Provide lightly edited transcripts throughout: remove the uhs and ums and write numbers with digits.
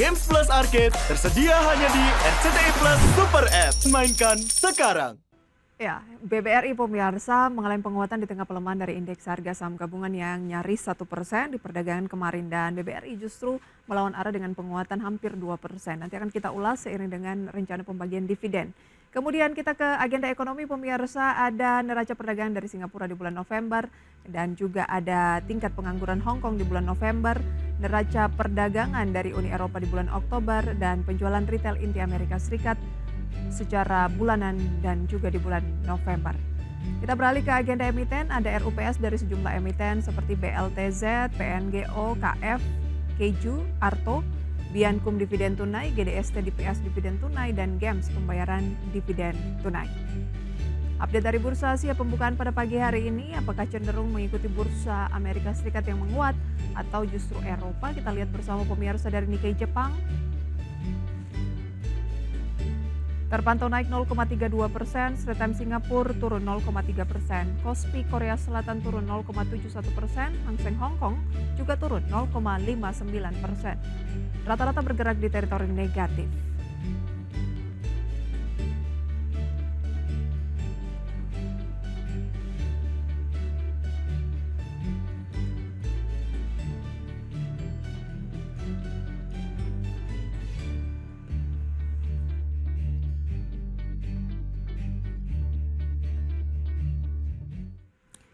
Games Plus Arcade tersedia hanya di RCTI Plus Super App. Mainkan sekarang. Ya, BBRI pemirsa mengalami penguatan di tengah pelemahan dari indeks harga saham gabungan yang nyaris 1% di perdagangan kemarin, dan BBRI justru melawan arah dengan penguatan hampir 2%. Nanti akan kita ulas seiring dengan rencana pembagian dividen. Kemudian kita ke agenda ekonomi pemirsa, ada neraca perdagangan dari Singapura di bulan November dan juga ada tingkat pengangguran Hong Kong di bulan November, neraca perdagangan dari Uni Eropa di bulan Oktober, dan penjualan retail inti Amerika Serikat secara bulanan dan juga di bulan November. Kita beralih ke agenda emiten, ada RUPS dari sejumlah emiten seperti BLTZ, PNGO, KF, Keju, Arto, Biankum dividen tunai, GDST DPS dividen tunai, dan GEMS pembayaran dividen tunai. Update dari Bursa Asia pembukaan pada pagi hari ini, apakah cenderung mengikuti Bursa Amerika Serikat yang menguat atau justru Eropa? Kita lihat bersama pemirsa dari Nikkei Jepang. Terpantau naik 0,32%, Straits Times Singapura turun 0,3%, Kospi Korea Selatan turun 0,71%, Hang Seng Hong Kong juga turun 0,59%. Rata-rata bergerak di teritori negatif.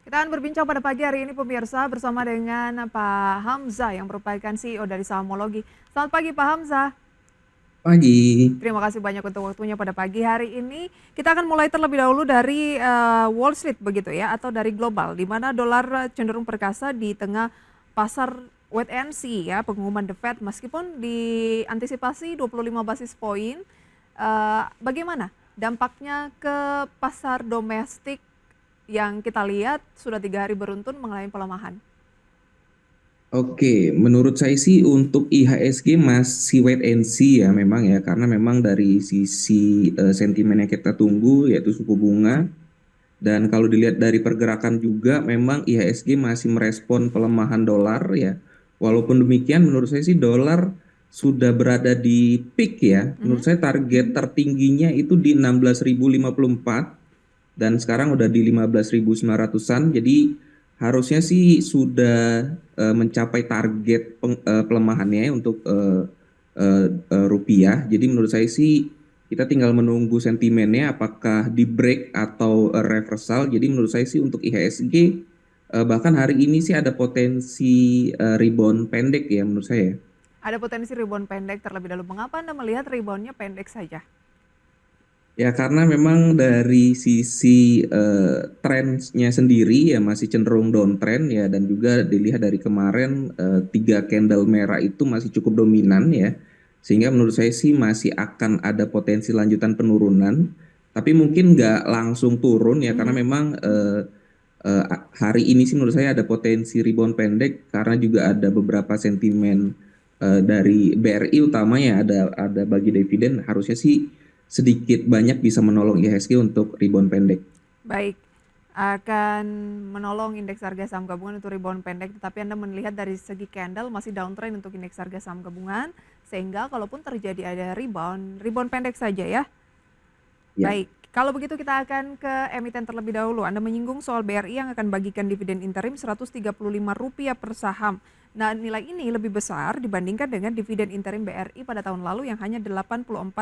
Kita akan berbincang pada pagi hari ini pemirsa bersama dengan Pak Hamzah yang merupakan CEO dari Sahamologi. Selamat pagi Pak Hamzah. Pagi. Terima kasih banyak untuk waktunya pada pagi hari ini. Kita akan mulai terlebih dahulu dari Wall Street begitu ya, atau dari global, di mana dolar cenderung perkasa di tengah pasar wait and see ya, pengumuman The Fed meskipun diantisipasi 25 basis poin. Bagaimana dampaknya ke pasar domestik yang kita lihat sudah 3 hari beruntun mengalami pelemahan? Oke, menurut saya sih untuk IHSG masih wait and see ya memang ya, karena memang dari sisi sentimen yang kita tunggu yaitu suku bunga, dan kalau dilihat dari pergerakan juga memang IHSG masih merespon pelemahan dolar ya. Walaupun demikian menurut saya sih dolar sudah berada di peak ya. Menurut saya target tertingginya itu di 16.054 dan sekarang udah di 15.900-an. Jadi harusnya sih sudah mencapai target pelemahannya untuk rupiah. Jadi menurut saya sih kita tinggal menunggu sentimennya apakah di break atau reversal. Jadi menurut saya sih untuk IHSG bahkan hari ini sih ada potensi rebound pendek ya menurut saya. Ada potensi rebound pendek terlebih dahulu. Mengapa Anda melihat reboundnya pendek saja? Ya karena memang dari sisi trennya sendiri ya masih cenderung downtrend ya, dan juga dilihat dari kemarin 3 candle merah itu masih cukup dominan ya, sehingga menurut saya sih masih akan ada potensi lanjutan penurunan, tapi mungkin nggak langsung turun ya karena memang hari ini sih menurut saya ada potensi rebound pendek karena juga ada beberapa sentimen dari BRI utamanya ada bagi dividen, harusnya sih sedikit banyak bisa menolong IHSG untuk rebound pendek. Baik, akan menolong indeks harga saham gabungan untuk rebound pendek, tetapi Anda melihat dari segi candle masih downtrend untuk indeks harga saham gabungan, sehingga kalaupun terjadi ada rebound pendek saja ya. Ya. Baik, kalau begitu kita akan ke emiten terlebih dahulu. Anda menyinggung soal BRI yang akan bagikan dividen interim Rp135 per saham. Nah, nilai ini lebih besar dibandingkan dengan dividen interim BRI pada tahun lalu yang hanya Rp84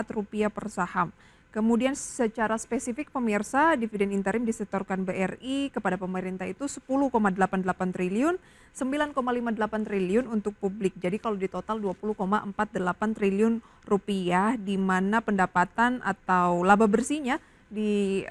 per saham. Kemudian secara spesifik pemirsa, dividen interim disetorkan BRI kepada pemerintah itu 10,88 triliun, 9,58 triliun untuk publik. Jadi kalau di total 20,48 triliun rupiah, di mana pendapatan atau laba bersihnya di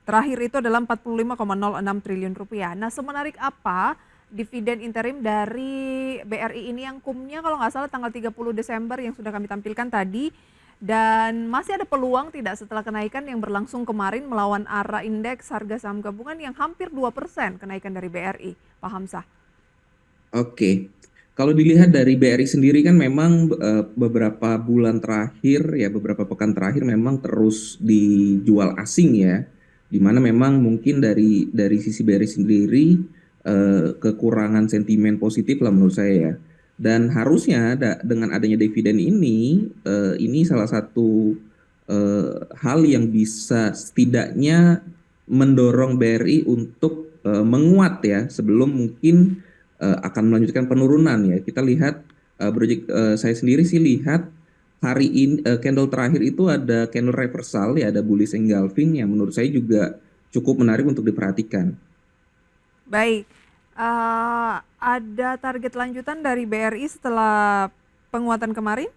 terakhir itu adalah 45,06 triliun rupiah. Nah, semenarik apa dividen interim dari BRI ini yang kumnya kalau nggak salah tanggal 30 Desember yang sudah kami tampilkan tadi, dan masih ada peluang tidak setelah kenaikan yang berlangsung kemarin melawan arah indeks harga saham gabungan yang hampir 2% kenaikan dari BRI, Pak Hamzah? Oke. Kalau dilihat dari BRI sendiri kan memang beberapa bulan terakhir ya, beberapa pekan terakhir memang terus dijual asing ya, dimana memang mungkin dari sisi BRI sendiri kekurangan sentimen positif lah menurut saya ya. Dan harusnya dengan adanya dividen ini salah satu hal yang bisa setidaknya mendorong BRI untuk menguat ya sebelum mungkin akan melanjutkan penurunan ya. Kita lihat saya sendiri sih lihat hari ini candle terakhir itu ada candle reversal ya, ada bullish engulfing yang menurut saya juga cukup menarik untuk diperhatikan. Baik, ada target lanjutan dari BRI setelah penguatan kemarin?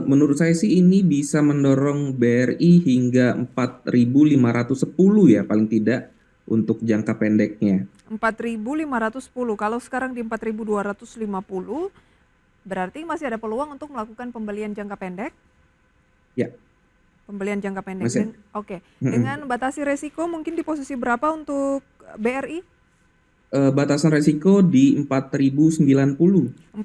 Menurut saya sih ini bisa mendorong BRI hingga 4.510 ya paling tidak untuk jangka pendeknya. 4.510. Kalau sekarang di 4.250, berarti masih ada peluang untuk melakukan pembelian jangka pendek? Ya, Pembelian jangka pendek. Mas ya. Oke. Mm-mm. Dengan batasi resiko mungkin di posisi berapa untuk BRI? Batasan resiko di 4.090. 4.090.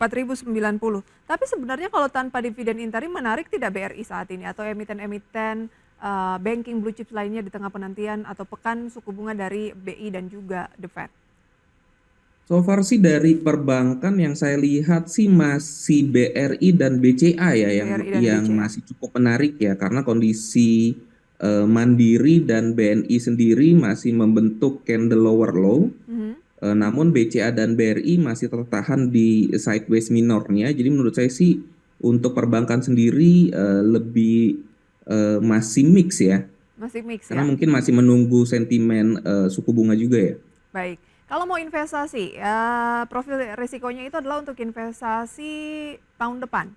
Tapi sebenarnya kalau tanpa dividen interim menarik tidak BRI saat ini atau emiten-emiten banking blue chips lainnya di tengah penantian atau pekan suku bunga dari BI dan juga The Fed? So far sih dari perbankan yang saya lihat sih masih BRI dan BCA ya BRI dan yang BCA. masih cukup menarik ya karena kondisi Mandiri dan BNI sendiri masih membentuk candle lower low. Mhm. Namun BCA dan BRI masih tertahan di sideways minornya. Jadi menurut saya sih untuk perbankan sendiri lebih masih mix ya. Masih mix Karena ya? mungkin masih menunggu sentimen suku bunga juga ya. Baik. Kalau mau investasi, profil risikonya itu adalah untuk investasi tahun depan.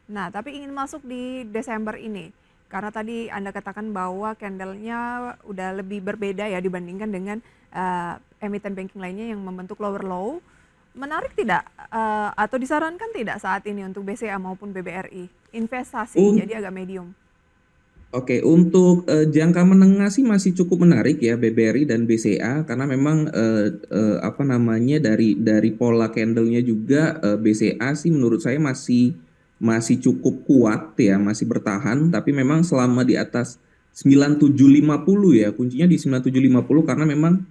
Nah, tapi ingin masuk di Desember ini. Karena tadi Anda katakan bahwa candlenya udah lebih berbeda ya dibandingkan dengan emiten banking lainnya yang membentuk lower low. Menarik tidak atau disarankan tidak saat ini untuk BCA maupun BBRI? Investasi, Un- jadi agak medium. Oke, untuk jangka menengah sih masih cukup menarik ya BBRI dan BCA karena memang apa namanya dari pola candlenya juga BCA sih menurut saya masih cukup kuat ya, masih bertahan tapi memang selama di atas 9750 ya, kuncinya di 9750 karena memang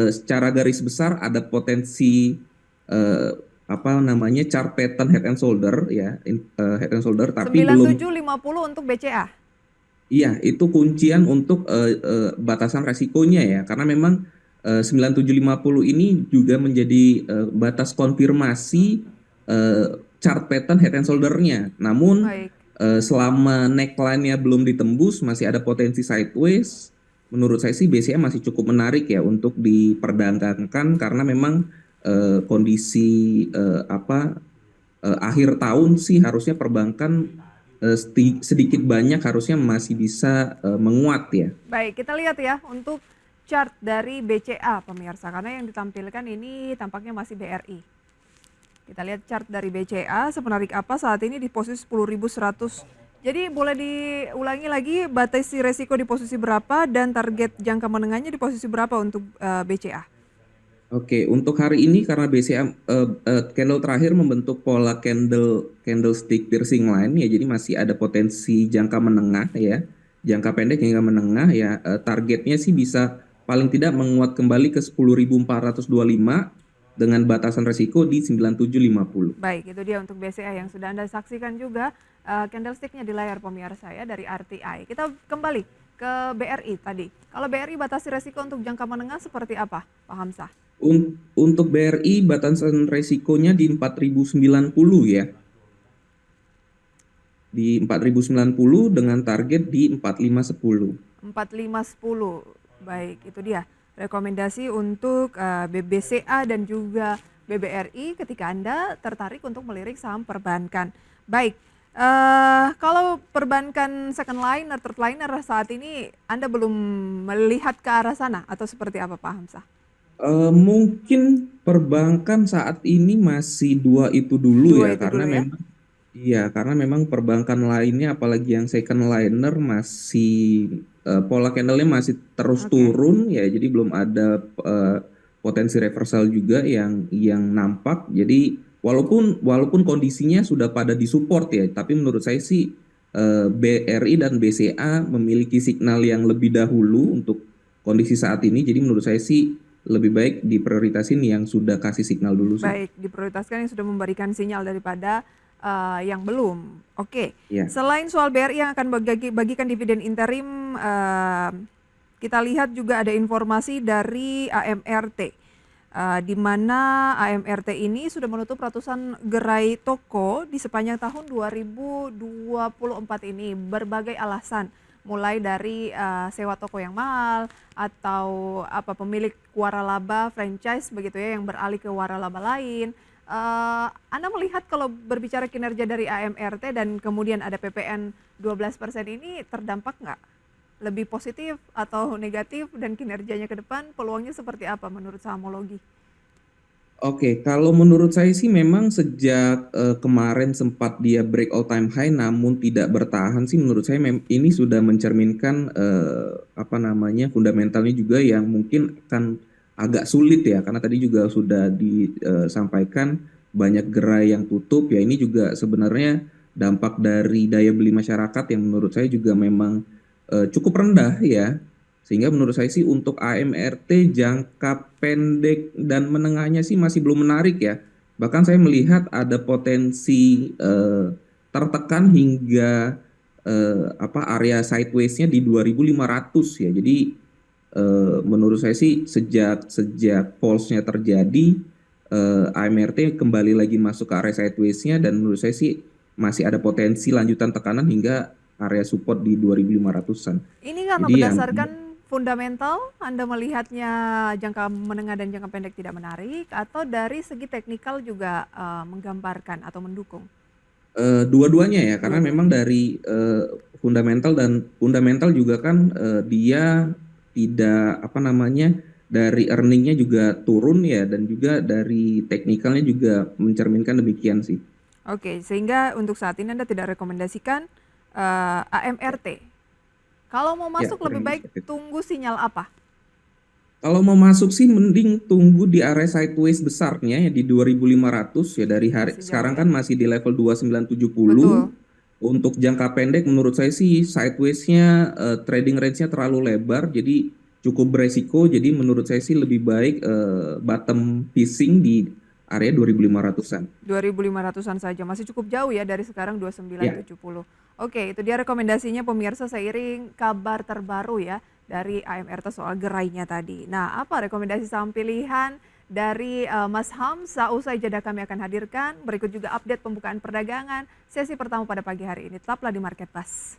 secara garis besar ada potensi eh, apa namanya chart pattern head and shoulder ya, head and shoulder tapi belum. 9750 untuk BCA. Iya, itu kuncian untuk batasan resikonya ya, karena memang 9750 ini juga menjadi batas konfirmasi eh, chart pattern head and shoulder-nya. Namun Baik. selama neckline-nya belum ditembus, masih ada potensi sideways. Menurut saya sih BCA masih cukup menarik ya untuk diperdagangkan karena memang kondisi akhir tahun sih harusnya perbankan sedikit banyak harusnya masih bisa menguat ya. Baik, kita lihat ya untuk chart dari BCA pemirsa karena yang ditampilkan ini tampaknya masih BRI. Kita lihat chart dari BCA semenarik apa saat ini di posisi 10.100. Jadi boleh diulangi lagi batasi resiko di posisi berapa dan target jangka menengahnya di posisi berapa untuk BCA? Oke, untuk hari ini karena BCA candle terakhir membentuk pola candlestick piercing line ya, jadi masih ada potensi jangka menengah ya, jangka pendek hingga menengah ya. Targetnya sih bisa paling tidak menguat kembali ke 10.425 dengan batasan resiko di 9750. Baik, itu dia untuk BCA yang sudah Anda saksikan juga candlesticknya di layar pemirsa ya dari RTI. Kita kembali ke BRI tadi. Kalau BRI batasi resiko untuk jangka menengah seperti apa, Pak Hamzah? Untuk BRI batasan resikonya di 4090 ya. Di 4090 dengan target di 4510. 4510. Baik, itu dia rekomendasi untuk BBCA dan juga BBRI ketika Anda tertarik untuk melirik saham perbankan. Baik, kalau perbankan second liner, third liner saat ini Anda belum melihat ke arah sana atau seperti apa Pak Hamzah? Mungkin perbankan saat ini masih dua itu dulu Dua ya itu dulu ya. karena memang perbankan lainnya apalagi yang second liner masih pola candlenya masih terus Oke. turun ya, jadi belum ada potensi reversal juga yang nampak. Jadi walaupun kondisinya sudah pada disupport ya, tapi menurut saya sih BRI dan BCA memiliki signal yang lebih dahulu untuk kondisi saat ini. Jadi menurut saya sih lebih baik diprioritasin yang sudah kasih signal dulu sih. Baik, diprioritaskan yang sudah memberikan sinyal daripada yang belum. Oke, Ya. selain soal BRI yang akan bagikan dividen interim, kita lihat juga ada informasi dari AMRT, di mana AMRT ini sudah menutup ratusan gerai toko di sepanjang tahun 2024 ini, berbagai alasan, mulai dari sewa toko yang mahal atau pemilik waralaba franchise begitu ya yang beralih ke waralaba lain. Anda melihat kalau berbicara kinerja dari AMRT dan kemudian ada PPN 12% ini terdampak nggak? Lebih positif atau negatif dan kinerjanya ke depan peluangnya seperti apa menurut Sahamologi? Oke, kalau menurut saya sih memang sejak kemarin sempat dia break all time high namun tidak bertahan sih menurut saya ini sudah mencerminkan fundamentalnya juga yang mungkin akan agak sulit ya karena tadi juga sudah disampaikan banyak gerai yang tutup ya ini juga sebenarnya dampak dari daya beli masyarakat yang menurut saya juga memang cukup rendah ya. Sehingga menurut saya sih untuk AMRT jangka pendek dan menengahnya sih masih belum menarik ya. Bahkan saya melihat ada potensi tertekan hingga area sideways-nya di 2.500 ya. Jadi menurut saya sih sejak pulse-nya terjadi AMRT kembali lagi masuk ke area sideways-nya dan menurut saya sih masih ada potensi lanjutan tekanan hingga area support di 2.500-an. Ini karena Jadi yang berdasarkan fundamental, Anda melihatnya jangka menengah dan jangka pendek tidak menarik, atau dari segi teknikal juga menggambarkan atau mendukung? Dua-duanya ya, karena memang Dua-duanya. dari fundamental juga kan dia tidak dari earningnya juga turun ya, dan juga dari teknikalnya juga mencerminkan demikian sih. Oke, sehingga untuk saat ini Anda tidak rekomendasikan AMRT. Kalau mau Ya, masuk lebih kurang lebih baik seperti itu. tunggu sinyal apa? Kalau mau masuk sih mending tunggu di area sideways besarnya ya di 2.500 ya dari hari Masih jauh sekarang ya? kan masih di level 2.970. Betul. Untuk jangka pendek menurut saya sih sideways-nya trading range-nya terlalu lebar jadi cukup beresiko jadi menurut saya sih lebih baik bottom fishing di area 2.500-an. 2.500-an saja, masih cukup jauh ya dari sekarang Ya. 2.970. Oke, itu dia rekomendasinya pemirsa seiring kabar terbaru ya dari AMRT soal gerainya tadi. Nah, apa rekomendasi saham pilihan dari Mas Hamzah? Usai jeda kami akan hadirkan. Berikut juga update pembukaan perdagangan sesi pertama pada pagi hari ini. Tetaplah di Market Pass.